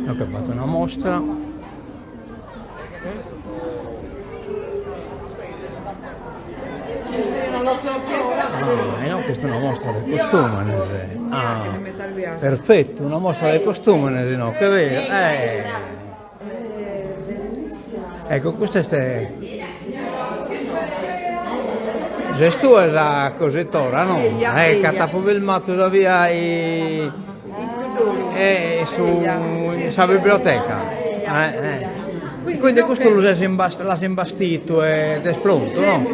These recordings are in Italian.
Ho fatto una mostra. Non lo so più ora. No, questa è una mostra del costume. Neanche ne mettere via. Perfetto, una mostra del costume, no? Che vero? Ecco, questa è... Questo è la cosettora, no? Che ha filmato da via sulla biblioteca. Quindi questo l'ha imbastito ed è pronto, no?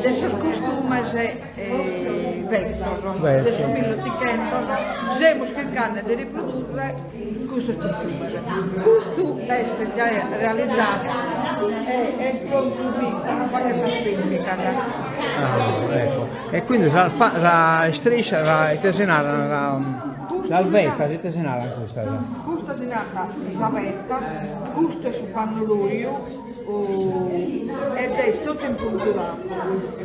Adesso costume adesso siamo cercando di riprodurre questo costume. Questo è già realizzato e pronto a fare questa spinta. Ecco. E quindi la striscia, la tesinata, la vetta di tesinata questa. Questa tesinata la vetta, questo è su pannoloio ed è tutto impunturato.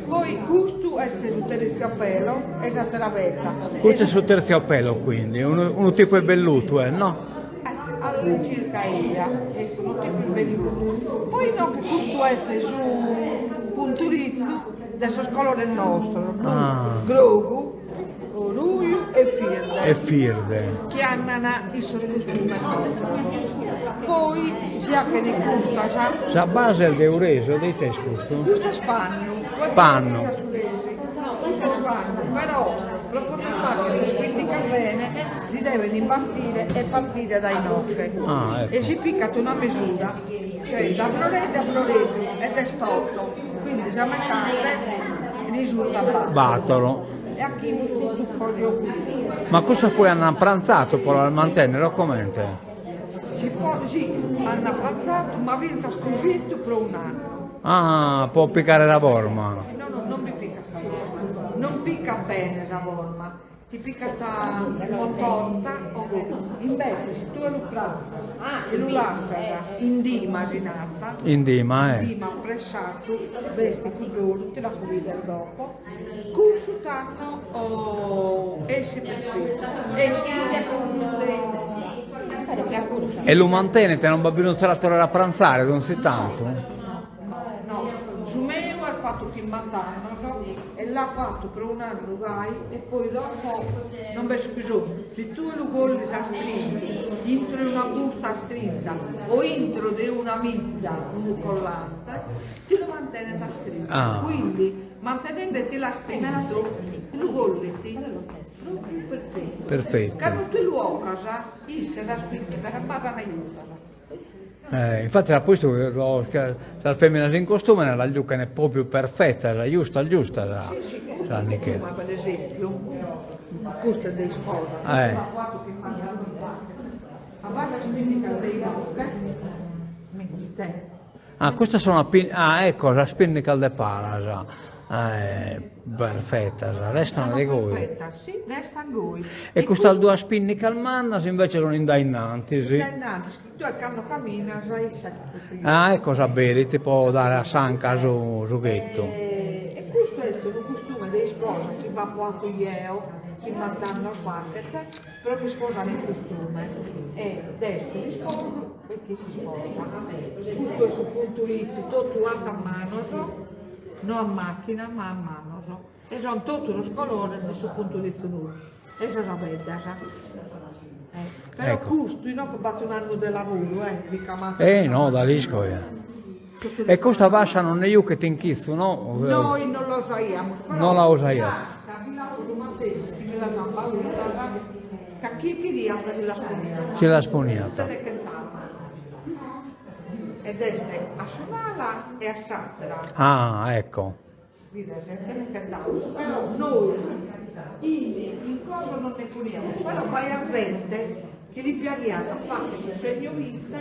Poi questo è su terziopelo e la vetta. Questo è su terziopelo quindi, un tipo di velluto, no? All'incirca è sono tipo velluto. Poi no, che questo è su punturizzo, adesso scolo del nostro, grogu, ruio e firde. Che hanno i suoi costumi nostri. Poi sia che ne gusta la base è di Eureso, dei te questo? Questo è spanno. Spanno. Questo è spanno, però per poter fare questa spindica bene si deve imbastire e partire dai nostri. Ecco. E si piccata una misura, cioè da floretto a floretto ed è storto, quindi se mettete risulta batolo. E a chi questo foglio qui. Ma cosa poi hanno pranzato per al mantenere o com'è? Sì, hanno pranzato, ma viene scusito per un anno. Può piccare la forma. No, non mi picca la forma. Non picca bene la forma. Ti picca o torta o gomma. Invece se tu lo pranza e lo lasci in dima ginata, in dima pressato, vesti cugliolo, te la puoi vedere dopo, consultano o esci perfetto, esci e lo mantenete, non va più un salatore a pranzare, non si tanto? No, su me ho fatto che mandano e l'ha fatto per un anno e poi dopo non c'è bisogno. Se tu lo golli a strinta, entro una busta strinta o entro di una mizza, un collante, ti lo mantiene da strinta. Quindi mantenendoti la strinta, lo golli perfetto. Che non ti lo casa, se la spinta, che parla aiuta. Infatti la posto la femmina in costume la giuca è proprio perfetta, la giusta. La Michele. Ma per esempio, questo è dei sposi. A base spindica dei questa sono ecco la spindica de pala, perfetta, restano le goi. Perfetta, sì, restano goi. E questa due spindica al mannas invece sono indainanti, sì. Tu a quando cammina sai che E cosa bere, ti può dare a sanca su ghetto. E questo è un costume dei sposi che va fatto io, che mandano al market, però che sposano il costume. E destro di sposo e chi si sposa. Tutto è su punturizzi, tutto a mano, non a macchina ma a mano. E sono tutto lo scolore del suo punturizzo nuovo. E se la vede, però ecco. questo non che batto un anno di lavoro, no, da lisco. E questa vascia non è io che ti inchizzo, no? Noi non lo usiamo. Non la usaiamo. Che chi ce l'ha sponiata. Ed è a Sonala e a Satra. Ecco. Però noi in cosa non ne poniamo, però vai a gente che ripiariata fatta sul segno vita,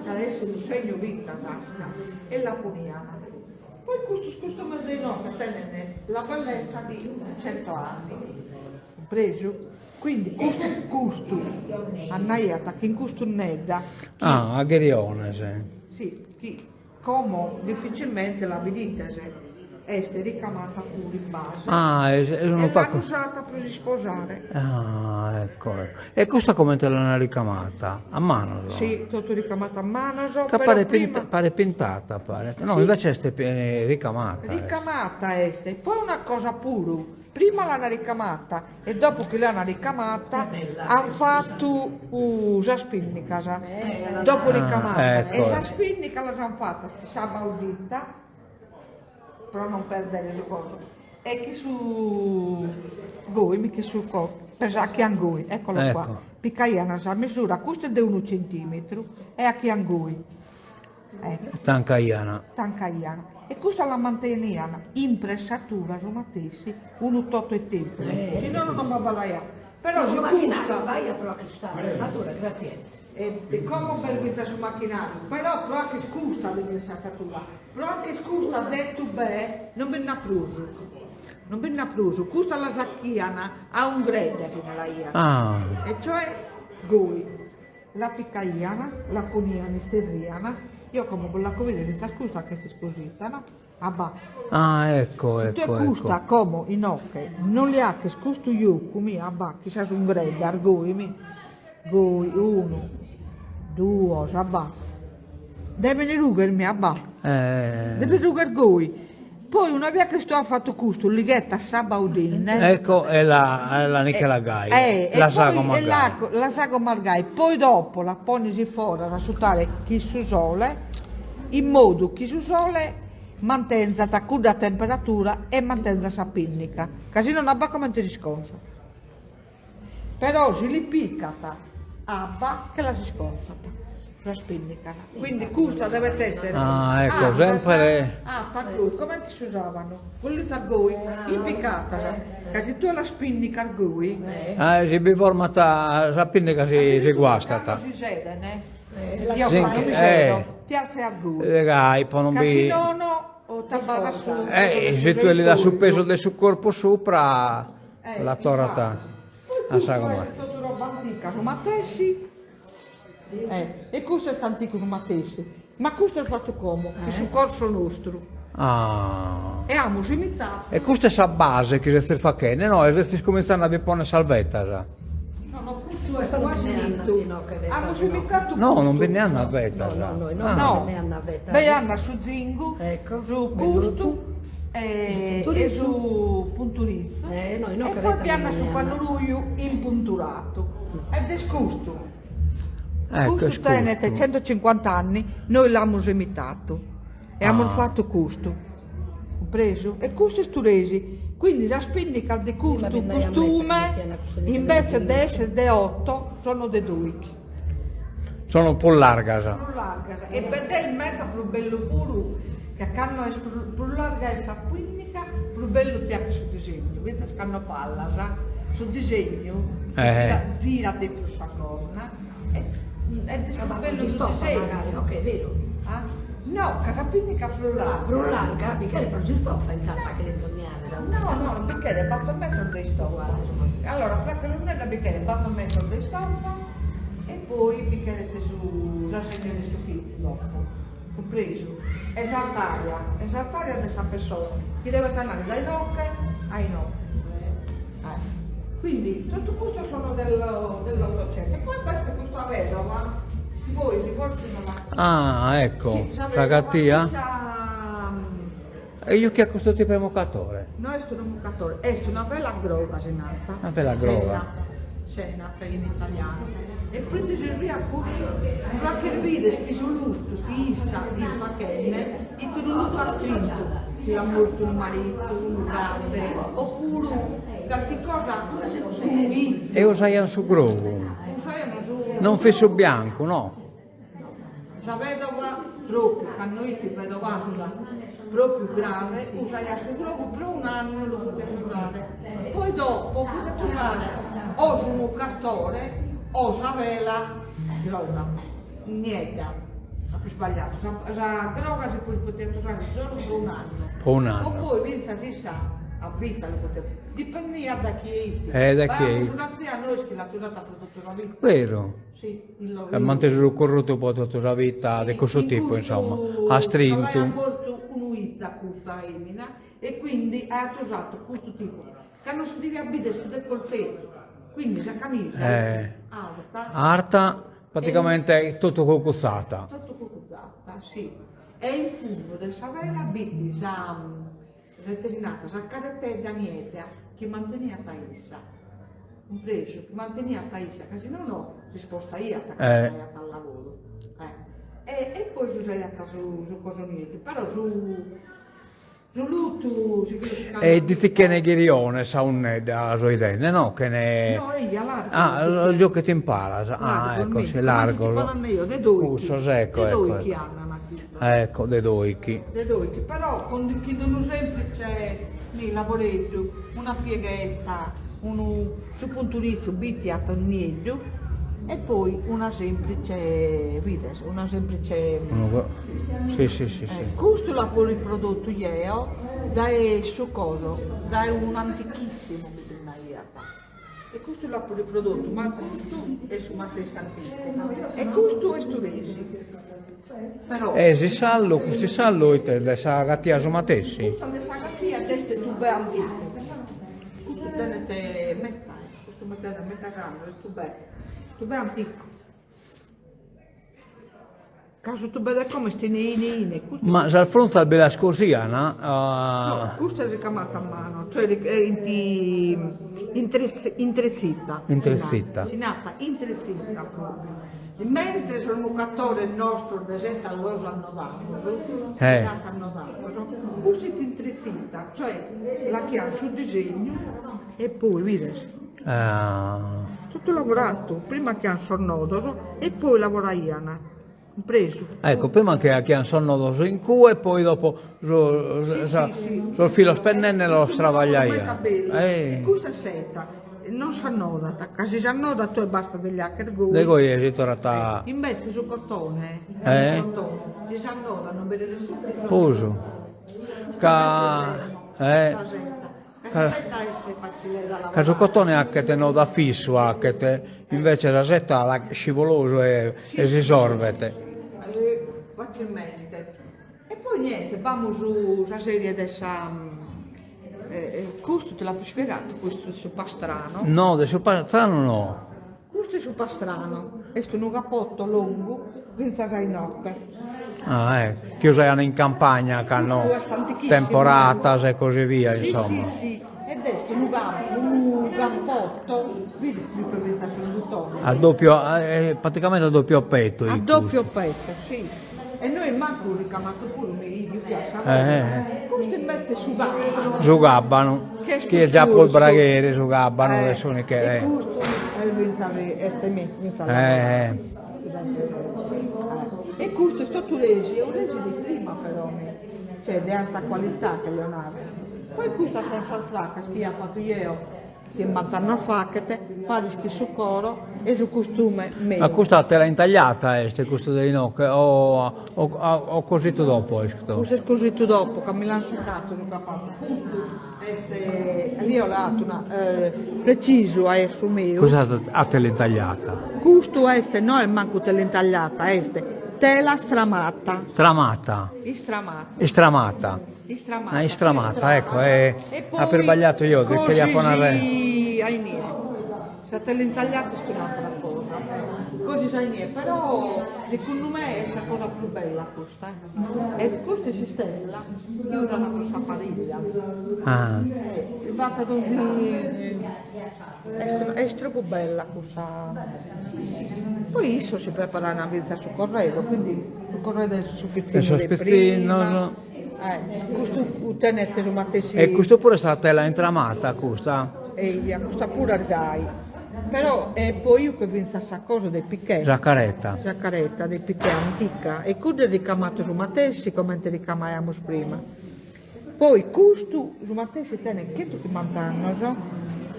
adesso il segno vita tasca e la poniamo. Poi questo costume dei nonni tiene la bellezza di 100 anni, preso. Quindi questo annaiata che in questo nedda. A Gherione, sì. Sì, come difficilmente la vedete, Este ricamata pure in base. Ah, è E uno qua. l'hanno usata per sposare. Ah, ecco. E questa come te l'hanno ricamata? A mano? No? Sì, tutto ricamato a mano, so, Che però pare, prima pare pintata, pare. No, invece è ricamata. ricamata este. Poi una cosa pure, prima l'hanno ricamata e dopo che l'hanno ricamata hanno fatto la spinnica, dopo ricamata. ecco. E la spinnica l'hanno fatta, sta baudita, però non perdere le cose. E che su goimi, che su pesacchi angoi, eccolo Ecco. qua. Piccaiana sa misura, questo è di 1 centimetro e a chi angoi. Ecco. Tancaiana. Tancaiana. E questa la manteniamo in pressatura, somatessi, 1,8 e tempo. Se no non mi balaia. Però se costa, vai a però che sta, pressatura, grazie. e come per vita sul macchinario, però che scusta di pressatura, però che scusta detto beh, non me ne ha preso. Non me ne ha preso. Questa la sacchiana ha un grande nella ia. Ah, E cioè goi, la piccaiana, la coniana, sterriana, io come con la covile mi fa scusa che si scusita, no? Abba. ah, ecco, Tu ecco, custa ecco. come in ocche, non le ha che scusto io, come abba, chissà su un grande, argoi, goi, 1, 2, abba. Deve ne rugermi, abba. Deve ruger goi. Poi una via che sto a fatto questo, lighetta sabaudin, Ecco, è la Nicola Gai, e la poi Sago e Magai. la sago margai, poi dopo la ponisi fuori a rasciutare chi su sole, in modo che su sole mantenga a cuda temperatura e mantenga sa pinnica, così non abbia come si sconsa. Però si li piccata, abba che la si sconsa. La spinnica. Quindi questa deve essere ecco, sempre- come si usavano? Quelli tagoi, impiccata, così tu la spinnica argoi. Si è formata, sapete che si guastata. Si sede, io Sì, quando mi sedo, ti alzi argoi. Gai, poi non Così vi... no, o tabara su. Se tu gli dai sul peso del suo corpo sopra, la torata a Sago Questa Magai. è tutta roba antica, su Matessi. E questo è antico su Matessi. Ma questo è fatto come? Che su corso nostro. Ah. E abbiamo imitato. E questa è la base che si fa che, no? E si cominciano a avere salvetta, già. No, no, questo è quasi detto. Abbiamo imitato No, non questo. ve ne hanno avvetta, già. Noi Ah. No, ne hanno avetta. beh, hanno su zingo, Ecco, su bello gusto tu. e su punturizzo. Noi no, E che poi avete piano non su ne hanno. pannuruio impunturato. Ed è scusto. Ecco, Questo tenete scusa. 150 anni, noi l'abbiamo imitato e abbiamo Ah. fatto questo. Compreso? E questo è sturesi. Quindi la spinnica di questo ben dai a costume, mettere, piena costume invece di di essere di 8, sono di 2. Sono un po' larga, già. Più larga. E vedete il meta più bello puro, che hanno più larga è la spinnica, più bello ti ha sul disegno. Vedete che hanno palla, sa? Sul disegno, vira dentro sa corna. È Ma bello di sul stoffa disegno. magari, ok, vero. Ah? No, carapinnica più larga. Però larga, mica però di stoffa intanto che le torniare. No, il bicchiere batto a metro di stoffa. Allora, perché non è da bicchiere, batto a metro di stoffa e poi il bicchiere su, già segnare su pizza dopo. Compreso? Esaltaria di questa persona. Chi deve tornare dai nocche ai nocche. Quindi tutto questo sono dell'800. E poi questa vedova, voi ricordi Ah, ecco, la gattia. E io che a questo tipo di moccatore? No, è un mucatore, è una bella groga senata. Una bella groga. Sena, per in italiano. E poi ti servì a questo, ma che vede che solutto, fissa, il pacchenne, e tu non ha scritto che ha morto un marito, un grande, oppure qualche cosa su un vizio. E usai su grovo. Usavano su... Non fesso bianco, no? La vedova troppo, a noi ti vedovassa proprio grave, usai su grogo per un anno lo potete usare. Poi dopo potete usare o su un mucatore o su vela droga. Niente, ha più sbagliato. La droga si può potete usare solo per un anno. Per un anno. O poi vinta si sa, a vita lo potete. Dipende da chi Da chi è. Ma una zia noi che l'ha usata per tutta la vita. Vero? Sì, il Ha mantenuto corrotto un po' tutta la vita di questo tipo, insomma. Ha strinto. Aveva molto un'uita da questa femmina e quindi ha usato questo tipo, che non si deve abitare sul décolleté, quindi la camicia alta, Arta, praticamente tutto concussata. tutto cucuzzata, sì. E in fondo del savella abiti la determinata, la caratteristica niente che manteneva Taissa, un preso che manteneva Taissa, che se no no, si sposta io al lavoro. E poi si usa su cosa niente, però su lutto si E di che ne ghirione sa un da roidene, no? Che ne... no, ella largo. Ah, il che ti impara. Ah, ecco, si largo. De due. Uso secco, De due ecco. chi hanno qui. Ecco, dei doichi. De due, però con chi non semplice mi lavoretto, una pieghetta, su punturizzo, bitti a tonniglio e poi una semplice, vides, una semplice... Sì. Questo l'ha poi riprodotto io, dai su coso, dai un antichissimo e questo l'ha poi riprodotto, ma questo è su Matteo Antico e questo è Sturesi. Però Si sallo, questi sallo, da sa gattia su matessi. questo è la qui a destra tube antico. Questo tenete metà, questo mettete a metà grande, tube antico. Caso tu vedi come stinine, Ma dal fronte al bella scosiana, no, questo è ricamato a mano, cioè è intrezzita. Intrezzita. Si nata intrezzita proprio. Mentre sul mucatore nostro desetta lo hanno dato, questo è intrezzita, cioè la chiama sul disegno e poi, vedi, tutto lavorato, prima che hanno sornodo e poi lavoravano. Preso. ecco, prima che hanno sonno in Q e poi dopo sul filo spennenne lo stravagliaia. Questa seta non si annoda, se si annoda tu e basta degli hacker go. Dico io, si torna Invece su cotone, si si annoda, non vedete subito. Puso. Caso cotone anche te no da fisso anche te, invece la setta la scivoloso e si sorbete. Facilmente. E poi niente, vamo su una serie dessa questo te l'ho spiegato, questo è su pastrano. No, adesso pastrano no. Questo è su pastrano, questo è un cappotto lungo, senza sai notte. Che usano in campagna, che hanno temporatas e così via, insomma. Sì. Ed è un cappotto, vedi se mi presenta sul bottone. A doppio, praticamente a doppio petto. A doppio petto, sì. E noi manco ricamato pure un video che questo mette su gabbano. Su gabbano. Che è già poi il braghiere su gabbano, adesso ne che e questo è e questo è stato resi, è un resi di prima però, cioè di alta qualità che Leonardo. Poi questa sono salflacca che ha fatto io, si è mangiato facchete, fare su coro e su costume meglio. Ma questa te l'ha intagliata, questo dei nocche, o cosito dopo? Questo è cosito dopo, che mi l'hanno seccato su capato. Lì ho dato una preciso a su mio. Cosa ha te l'ha intagliata? Questo è, no è manco te l'ha intagliata, tela stramata. Stramata? Stramata. Stramata, ecco, ha perbagliato io, che così gli ha ponato. Se te l'ha intagliato è un'altra cosa. Così sai niente, però secondo me è la cosa più bella questa. E questa si stella, che usano per sapariglia. È fatta così, è troppo bella questa. Poi isso si prepara una pizza su corredo, quindi il corredo è su pizzino. Questo tenete su mattessi. E questo pure è stata tela intramata, questa? Questa pure al gai. Però poi io che penso a questa cosa dei picchetti. Giaccaretta, Dei picchetti antica. E questo è ricamato su mattessi come te ricamavamo prima. Poi questo su mattessi tiene che tu ti mandanno, no?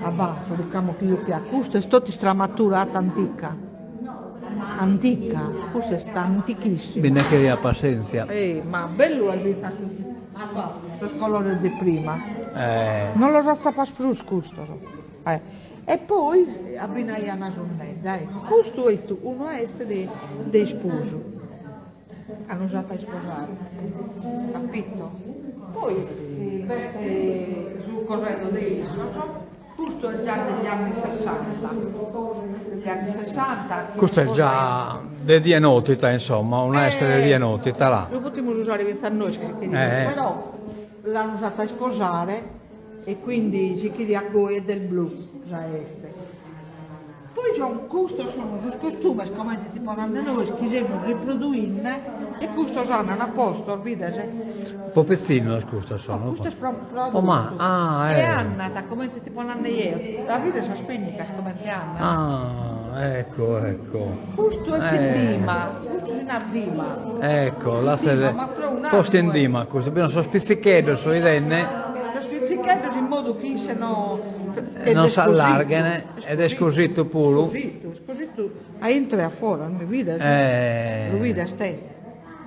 A basso, diciamo che io piace. Questo è stata stramaturata antica. Questo è sta antichissimo. bene che dia pazienza. Ma bello è il colore di prima. Non lo resta per questo. E poi abbinai una giornata. Questo è uno dei sposi. Hanno usato a sposare. Capito? Poi si veste sul corredo dei questo è già degli anni 60. Degli anni 60. Questo è già di dienotita, insomma, un essere di dienotita là. Lo potremmo usare questa noi, però l'hanno usata a sposare e quindi si chiede a Goe del blu, già este. Poi c'è un questo sono sus costumes, come tipo hanno noi, schisiamo riproduine e questo sono a posto, vedete? Un po' pezzino, scusa, sono. Questo è prodotto. Oh, ma, E Anna, come tipo hanno io, la vita si spegna come te Anna. Ah, ecco. Questo è Dima, questo è una Dima. Ecco, la Dima, sede. ma però un altro, Posto in Dima, questo. Abbiamo so spizzichedo, so idenne. Lo spizzicato in modo che se no... Non si allargano ed è scosito pure. Scosito, a entra e a fuori, non mi vede? Lo vede a te.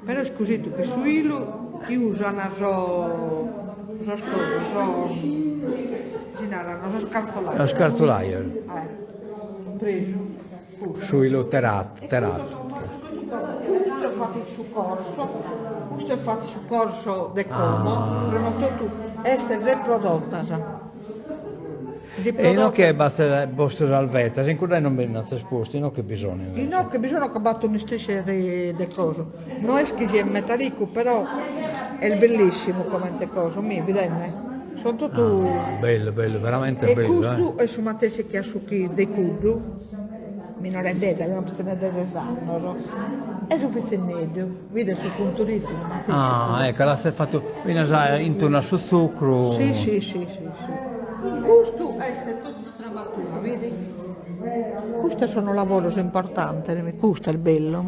Però è scosito che su Ilu chi usano so scarzolaio. Lo scarzolaio. Preso. Sui terrazzo. Questo è fatto su corso, questo è fatto su corso de Como, sono tutto, è riprodotta già. E non che basta il vostro salvetta, se in cui non vengono esposti, non che bisogna. No, che bisogna che batto un stesse di cose. Non è che sia metallico, però è bellissimo come te cose, mi vedete? Sono tutto... bello, veramente e bello. questo è su matese che ha su chi dei cubi, mi non rendete, non potete esatto, è su pizzinato, vedete su punturizio. Ah, ecco, la si è fatto, viene intorno su zucchero. Sì. Questo è tutto stramatura, vedi? Questo sono lavori importanti, questo è il bello.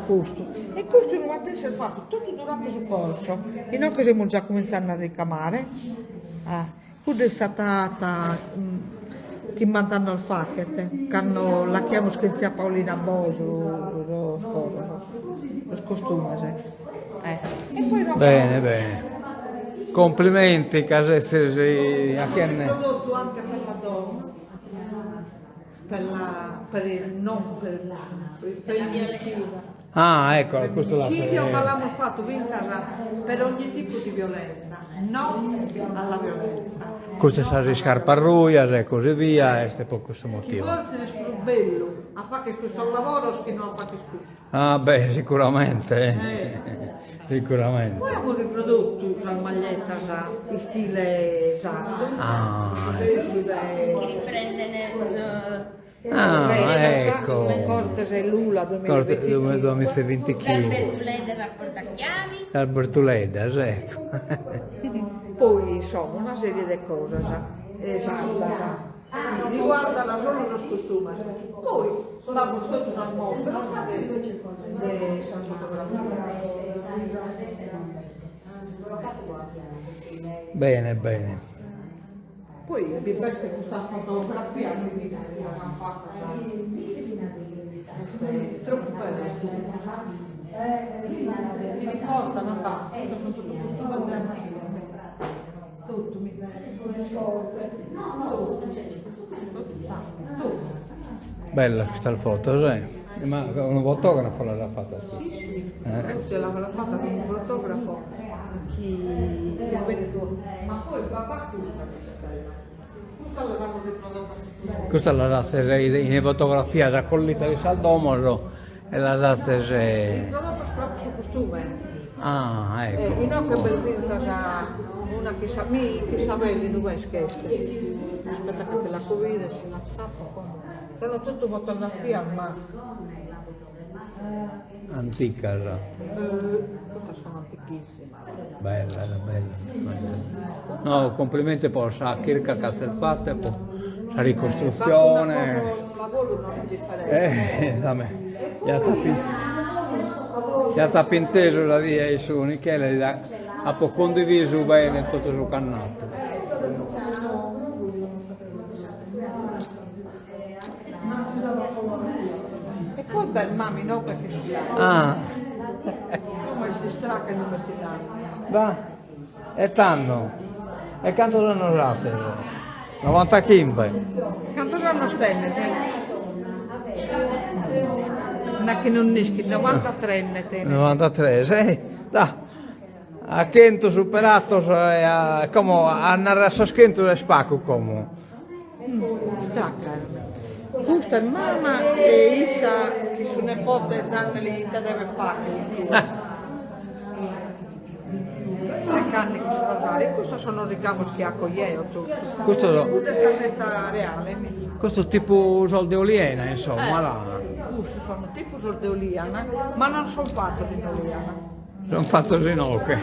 Questo. E questo non ha essere fatto tutto durante il corso, e noi che siamo già cominciando a ricamare. Questo è stata che mandano al facchete, che hanno la chiamo scherzi Paolina Boso, lo costume. E poi Bene. Complimenti, casesse a chi ne... prodotto anche per la donna, per il non per il femminicidio. Ah, ecco, questo la Ma l'hanno fatto per ogni tipo di violenza, non alla violenza. Questo sa di scarparruia e così via, e per questo motivo. Forse è più bello a fare che questo lavoro che non fate più. Ah, beh, sicuramente. Sicuramente. Poi abbiamo riprodotto la maglietta in stile esatto. Che riprende nel ecco. Cortese Lula 2020. 2025. Albertuledas a portachiavi. Albertuledas, ecco. Poi insomma una serie di cose esatto. Riguardano solo lo costume. Poi va buscato dal mondo Bene. Poi vi veste questa fotografia che abbiamo fatto troppo bella. Mi ricorda una parte, sono tutto costume antico. Tutto mi Bella questa foto, sai? Ma un fotografo l'ha fatta? Sì. Questa l'ha fatta con un fotografo ma poi papà questa la dà in fotografia già collita di Saldomoro e la dà il prodotto è su costume. Ah, ecco. E non che per dire una che sa bene non è scherzo. Aspetta che la Covid si la stappa. Sono tutto fotografia ma antica già. Tutte sono antichissime. Bella. No, complimenti per la Kirka Castelfatte, per la ricostruzione. Un lavoro non differente. Ya sta pinteso la via su Michele, ha condiviso bene tutto il cannato. E poi per mami no perché si Ah, come si stracca non si danno. va, e tanto, e quanto sono rase? 90 kimbe. Quanto sono stelle? Ma che non nischi, 93 ne 93, sì, da, a quinto superato, come a narrare soschento del spacco come. Stracca. Questa è mamma e Isa che su nepote danno lì te deve fare. 3 anni che sposare. E questo sono il ricamo che accoglieo tutto. Questo, Questa è la setta reale. questo tipo soldi oliena, insomma, là. Questi sono tipo soldi oliana, ma non sono fatti in oliana. Sono fatto ginocchio.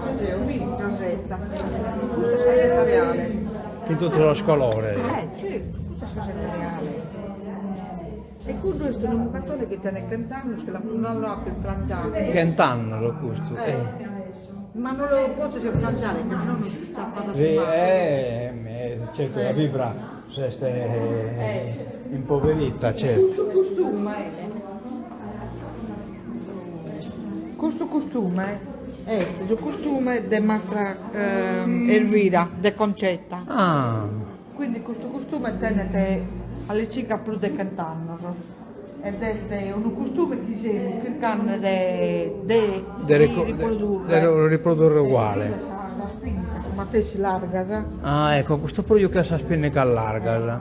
Oddio, mi casetta. Questa è la setta reale. In tutto lo scolore. Certo, questa è la setta reale. E questo è un mucatore che tiene 30 anni che la non lo ha più frangiato. Quent'anno lo questo. Ma non lo potete frangiare perché non si sta Sì, parlando. certo, la vibra se è impoverita, certo. Questo costume è il costume di Mastra Elvira, di Concetta. Ah, Quindi questo costume tenete alle circa più di 40 anni. Ed è un costume che siamo cercando di riprodurre. riprodurre uguale. La spinta, come te si larga, sa? Ah, ecco, questo pure io che sa spinne che allarga.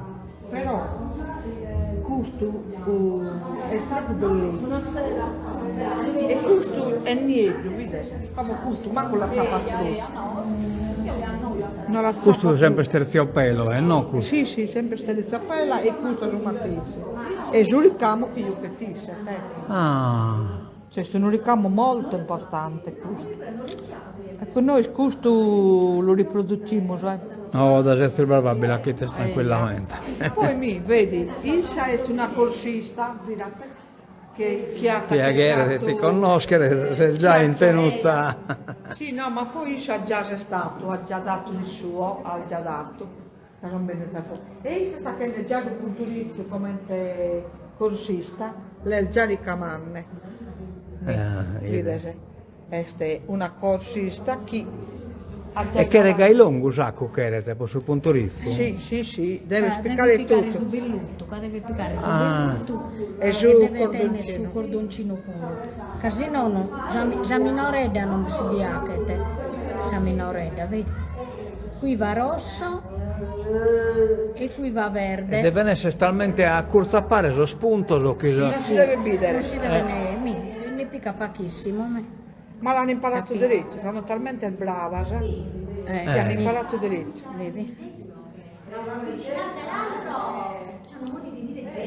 Però questo è proprio bellissimo. E questo è niente, vedete? Come questo, manco la zappa non la Questo è sempre sterziopelo, no? Questo. Sì, sempre sterizzappella e questo è matissimo. E sul ricamo che io che tisse, Ah, cioè sono un ricamo molto importante questo. Ecco, noi questo lo riproduciamo, no, da essere probabile che te tranquillamente. Poi vedi, Isa è una corsista, che ha Piacere ti conoscere, sei già in tenuta. Sì, no, ma poi Isa già è stato, ha già dato il suo, ha già dato. E Isa sta che già il culturista come corsista, lei già ricamanne. Vedete, questa è una corsista che ha già E che regai lungo sacco che era tipo sul punto rizzo? Sì, deve spiegare Deve piccare tutto. su bellutto, deve piccare su Ah. bellutto E su deve tenere cordoncino. su cordoncino puro. Così no, già minoretta non si biacchete, sa minoretta, vedi? Qui va rosso e qui va E verde. deve essere talmente a corsappare lo spunto lo che Non si deve bidere. Non si deve ne picca pochissimo. Ma l'hanno imparato diritto, sono talmente brava, che hanno imparato diritto. Vedi?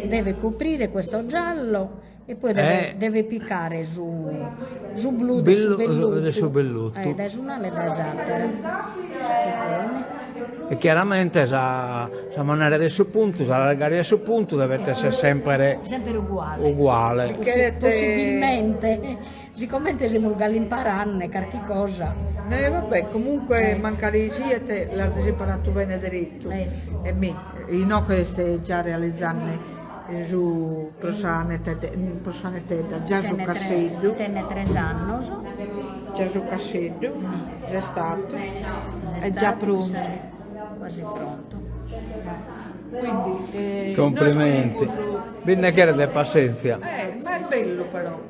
Deve coprire questo giallo e poi deve piccare su blu su bellutto. Adesso non le da E chiaramente la maniera del suo punto, la largare del suo punto deve essere sempre uguale. Possibilmente, siccome siamo imparare qualche cosa. Vabbè, comunque mancare siete, l'avete imparato bene diritto. Sì. E io no che stai già realizzando su prosane tedda, già su cassetto, Tenne 3 anni. già su cassetto, già stato, è già pronto. Quasi pronto. Quindi, Complimenti. Binne che era di pazienza. ma è bello però.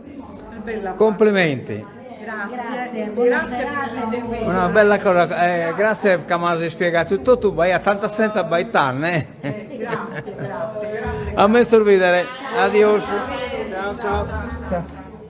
È bella. Complimenti. Grazie Presidente. Una bella cosa, grazie che mi hai spiegato tutto, tu vai a tanta senza baitan, Grazie. A me sorridere, adios. Ciao.